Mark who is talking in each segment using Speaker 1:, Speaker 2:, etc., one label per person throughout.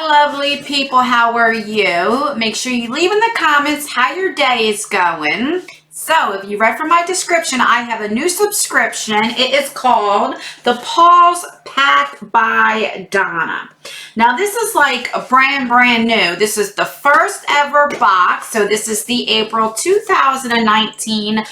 Speaker 1: Hi, lovely people. How are you? Make sure you leave in the comments how your day is going. So, if you read from my description, I have a new subscription. It is called the Pause Pack by Donna. Now, this is like a brand new. This is the first ever box. So, this is the April 2019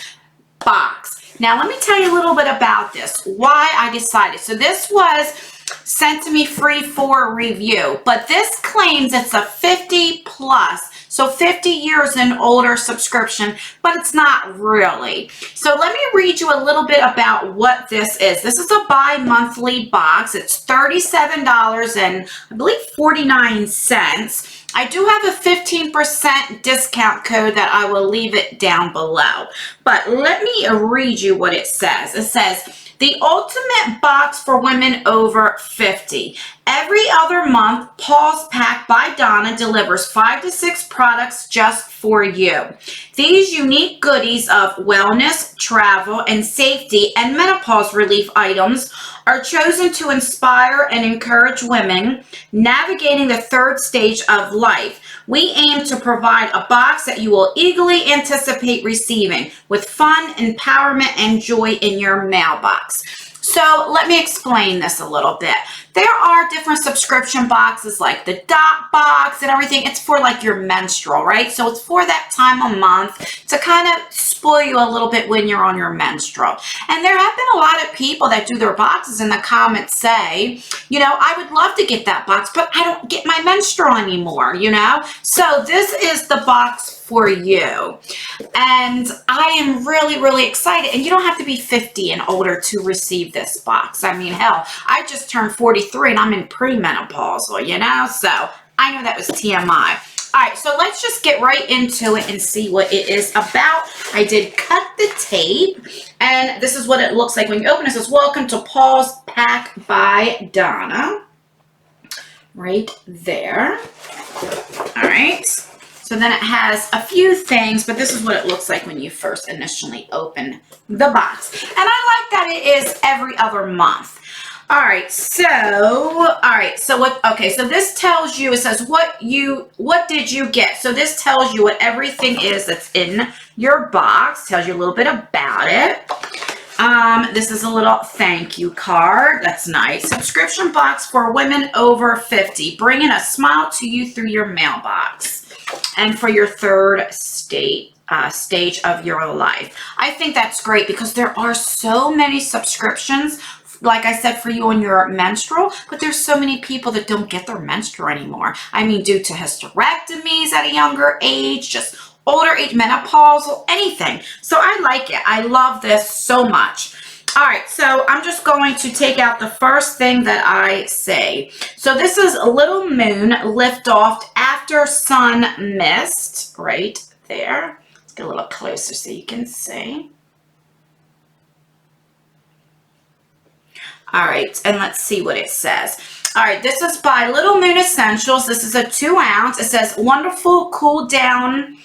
Speaker 1: box. Now, let me tell you a little bit about this, why I decided. So, this was sent to me free for review, but this claims it's a 50 plus, so 50 years and older subscription, but it's not really. So let me read you a little bit about what this is. This is a bi-monthly box. It's $37 and I believe 49 cents. I do have a 15% discount code that I will leave it down below, but let me read you what it says. It says, the ultimate box for women over 50. Every other month, Pause Pack by Donna delivers 5 to 6 products just for you. These unique goodies of wellness, travel, and safety and menopause relief items are chosen to inspire and encourage women navigating the third stage of life. We aim to provide a box that you will eagerly anticipate receiving with fun, empowerment, and joy in your mailbox. So let me explain this a little bit. There are different subscription boxes like the Dot box and everything. It's for like your menstrual, right? So it's for that time of month to kind of spoil you a little bit when you're on your menstrual. And there have been a lot of people that do their boxes in the comments say, you know, I would love to get that box, but I don't get my menstrual anymore, you know? So this is the box for you. And I am really excited. And you don't have to be 50 and older to receive this box. I mean, hell, I just turned 43 and I'm in premenopausal, you know? So I know that was TMI. All right, so let's just get right into it and see what it is about. I did cut the tape, and this is what it looks like when you open it. It says, welcome to Pause Pack by Donna. Right there. All right. So then it has a few things, but this is what it looks like when you first initially open the box. And I like that it is every other month. All right, so what, okay, so this tells you, it says what did you get? So this tells you what everything is that's in your box, tells you a little bit about it. This is a little thank you card. That's nice. Subscription box for women over 50, bringing a smile to you through your mailbox and for your third stage of your life. I think that's great because there are so many subscriptions, like I said, for you on your menstrual, but there's so many people that don't get their menstrual anymore. I mean, due to hysterectomies at a younger age, just older age, menopausal, anything. So I like it. I love this so much. All right, so I'm just going to take out the first thing that I say. So this is a little moon lift off after sun mist, right there. Let's get a little closer so you can see. All right, and let's see what it says. All right, this is by Little Moon Essentials. This is a 2 ounce. It says wonderful cool down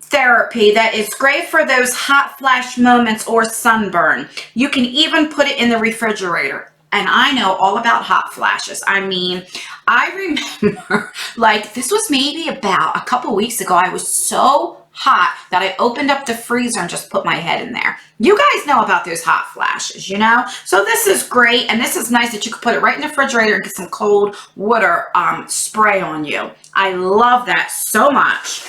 Speaker 1: therapy that is great for those hot flash moments or sunburn. You can even put it in the refrigerator. And I know all about hot flashes. I mean, I remember like this was maybe about a couple weeks ago. I was so hot that I opened up the freezer and just put my head in there. You guys know about those hot flashes, you know? So this is great, and this is nice that you can put it right in the refrigerator and get some cold water spray on you. I love that so much.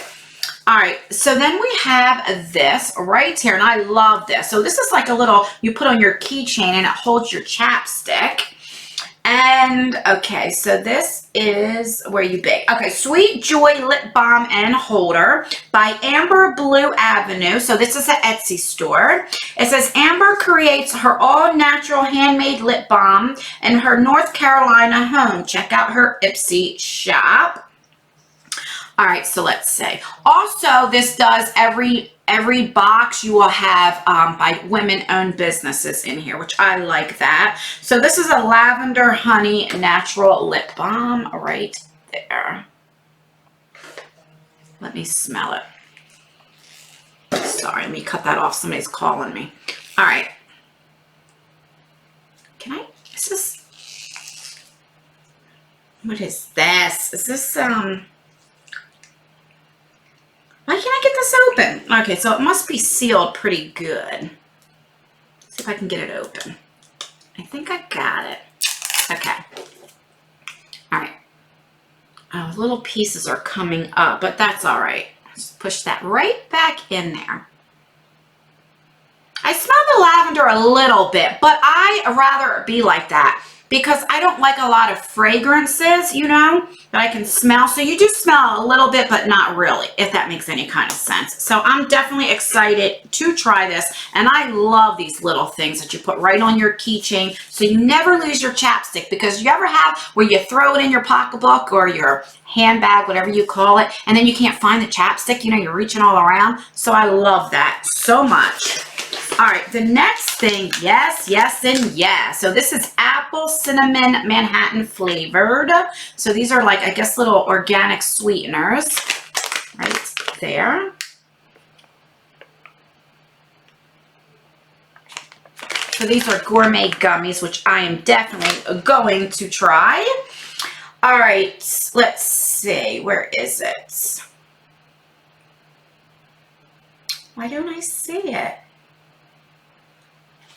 Speaker 1: All right, so then we have this right here, and I love this. So this is like a little, you put on your keychain, and it holds your chapstick. And, okay, so this is where you bake. Okay, Sweet Joy Lip Balm and Holder by Amber Blue Avenue. So this is an Etsy store. It says Amber creates her all-natural handmade lip balm in her North Carolina home. Check out her Etsy shop. All right, so let's see. Also, this does every box you will have by women-owned businesses in here, which I like that. So this is a lavender honey natural lip balm right there. Let me smell it. Sorry, let me cut that off. Somebody's calling me. All right. Can I? This is. What is this? Is this, why can't I get this open? Okay, so it must be sealed pretty good. Let's see if I can get it open. I think I got it. Okay. All right. Oh, little pieces are coming up, but that's all right. Just push that right back in there. I smell the lavender a little bit, but I rather it be like that because I don't like a lot of fragrances, you know, that I can smell. So you do smell a little bit, but not really, if that makes any kind of sense. So I'm definitely excited to try this. And I love these little things that you put right on your keychain so you never lose your chapstick, because you ever have where you throw it in your pocketbook or your handbag, whatever you call it, and then you can't find the chapstick, you know, you're reaching all around. So I love that so much. All right, the next thing, yes, yes, and yes. So this is apple cinnamon Manhattan flavored. So these are like, I guess, little organic sweeteners right there. So these are gourmet gummies, which I am definitely going to try. All right, let's see. Where is it? Why don't I see it?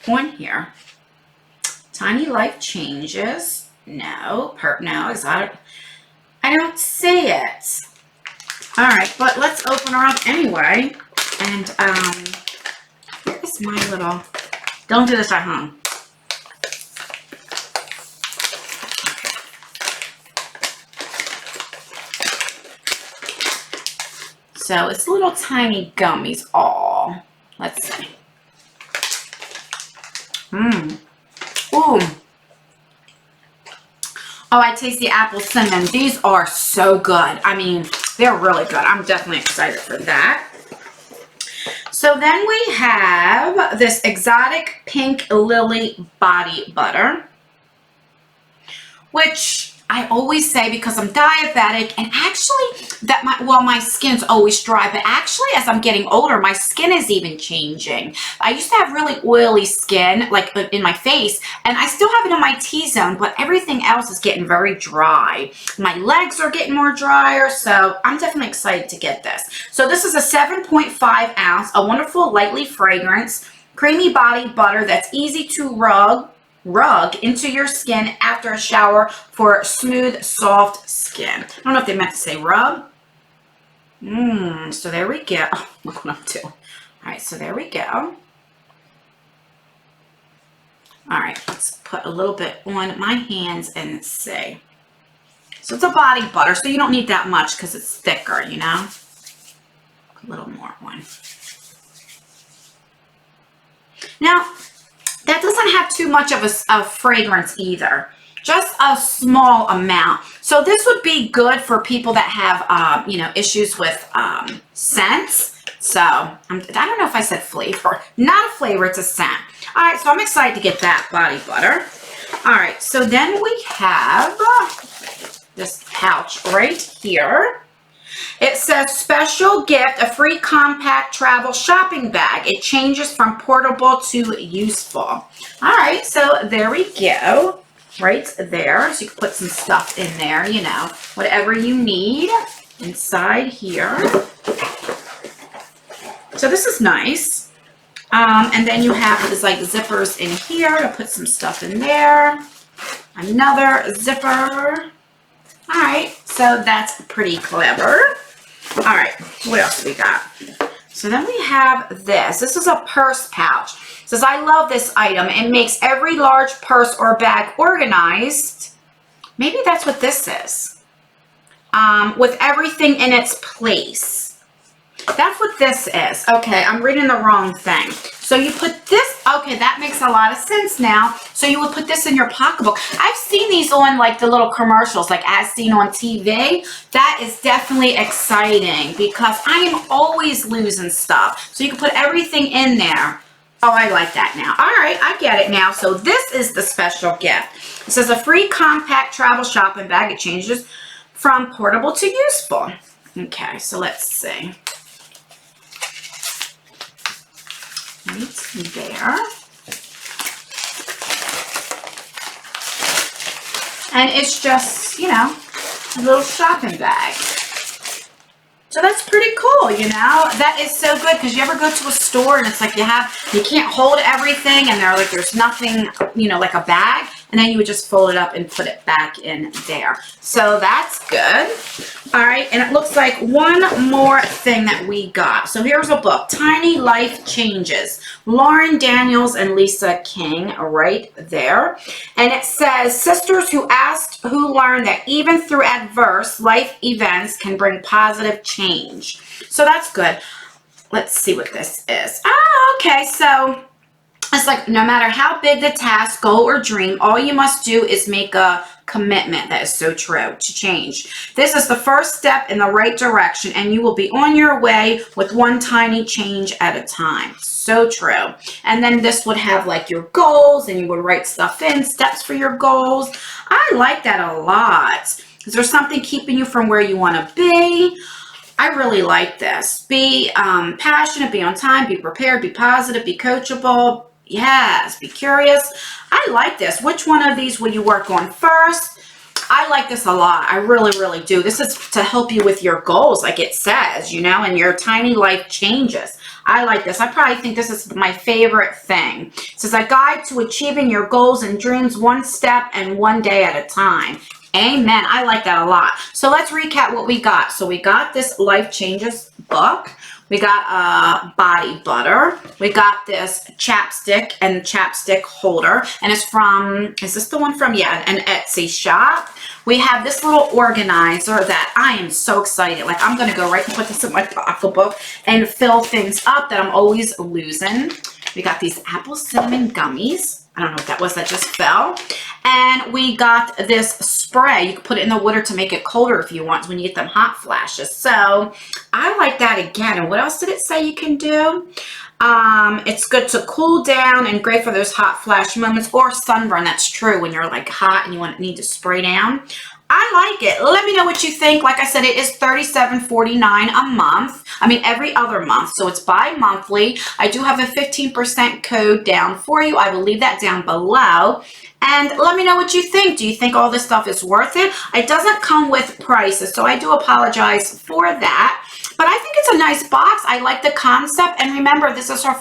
Speaker 1: On here. Tiny life changes. No, no, exotic. I don't see it. All right, but let's open her up anyway. And here is my little, don't do this at home. So it's little tiny gummies. All. Let's see. Ooh. Oh, I taste the apple cinnamon. These are so good. I mean, they're really good. I'm definitely excited for that. So then we have this exotic pink lily body butter, which I always say, because I'm diabetic, and actually that my skin's always dry, but actually as I'm getting older, my skin is even changing. I used to have really oily skin, like in my face, and I still have it in my T-zone, but everything else is getting very dry. My legs are getting more drier, so I'm definitely excited to get this. So this is a 7.5 ounce, a wonderful lightly fragrance, creamy body butter that's easy to rub into your skin after a shower for smooth, soft skin. I don't know if they meant to say rub. So there we go. Oh, look what I'm doing. All right, so there we go. All right, let's put a little bit on my hands and see. So it's a body butter, so you don't need that much because it's thicker, you know. A little more one. Now, that doesn't have too much of a fragrance either. Just a small amount. So this would be good for people that have, you know, issues with scents. So I don't know if I said flavor. Not a flavor, it's a scent. All right, so I'm excited to get that body butter. All right, so then we have this pouch right here. It says special gift, a free compact travel shopping bag. It changes from portable to useful. All right, so there we go, right there. So you can put some stuff in there, you know, whatever you need inside here. So this is nice. And then you have this like zippers in here to put some stuff in there. Another zipper. All right, so that's pretty clever. All right, what else do we got? So then we have this. This is a purse pouch. It says, I love this item. It makes every large purse or bag organized. Maybe that's what this is. With everything in its place. That's what this is. Okay, I'm reading the wrong thing. So you put this, okay, that makes a lot of sense now. So you would put this in your pocketbook. I've seen these on like the little commercials, like as seen on TV. That is definitely exciting because I am always losing stuff. So you can put everything in there. Oh, I like that now. All right, I get it now. So this is the special gift. It says a free compact travel shopping bag. It changes from portable to useful. Okay, so let's see. Right there. And it's just, you know, a little shopping bag. So that's pretty cool, you know. That is so good, because you ever go to a store and it's like you can't hold everything, and there's nothing, you know, like a bag, and then you would just fold it up and put it back in there. So that's good. All right, and it looks like one more thing that we got. So here's a book, Tiny Life Changes, Lauren Daniels and Lisa King, right there. And it says, sisters who learned that even through adverse life events can bring positive change. So that's good. Let's see what this is. Oh, okay, so it's like, no matter how big the task, goal, or dream, all you must do is make a commitment. That is so true, to change. This is the first step in the right direction, and you will be on your way with one tiny change at a time. So true. And then this would have like your goals, and you would write stuff in, steps for your goals. I like that a lot. Is there something keeping you from where you want to be? I really like this. Be passionate, be on time, be prepared, be positive, be coachable. Yes, be curious. I like this. Which one of these will you work on first? I like this a lot. I really, really do. This is to help you with your goals, like it says, you know, and your tiny life changes. I like this. I probably think this is my favorite thing. It says, a guide to achieving your goals and dreams one step and one day at a time. Amen. I like that a lot. So let's recap what we got. So we got this Life Changes book. We got a body butter. We got this chapstick and chapstick holder. And it's from, is this the one from? Yeah, an Etsy shop. We have this little organizer that I am so excited. Like, I'm going to go right and put this in my pocketbook and fill things up that I'm always losing. We got these apple cinnamon gummies. I don't know what that was, that just fell. And we got this spray. You can put it in the water to make it colder if you want, when you get them hot flashes. So I like that again. And what else did it say you can do? It's good to cool down and great for those hot flash moments or sunburn. That's true, when you're like hot and you need to spray down. I like it. Let me know what you think. Like I said, it is $37.49 a month. I mean, every other month. So it's bi-monthly. I do have a 15% code down for you. I will leave that down below. And let me know what you think. Do you think all this stuff is worth it? It doesn't come with prices, so I do apologize for that. But I think it's a nice box. I like the concept. And remember, this is her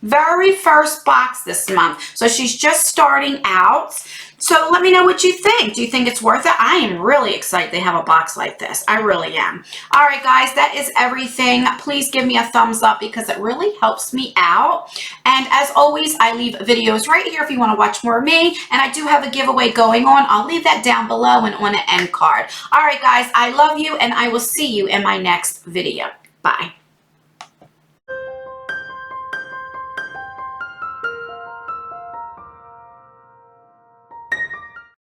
Speaker 1: very first box this month. So she's just starting out. So let me know what you think. Do you think it's worth it? I am really excited they have a box like this. I really am. All right, guys, that is everything. Please give me a thumbs up because it really helps me out. And as always, I leave videos right here if you want to watch more of me. And I do have a giveaway going on. I'll leave that down below and on an end card. All right, guys, I love you, and I will see you in my next video. Bye.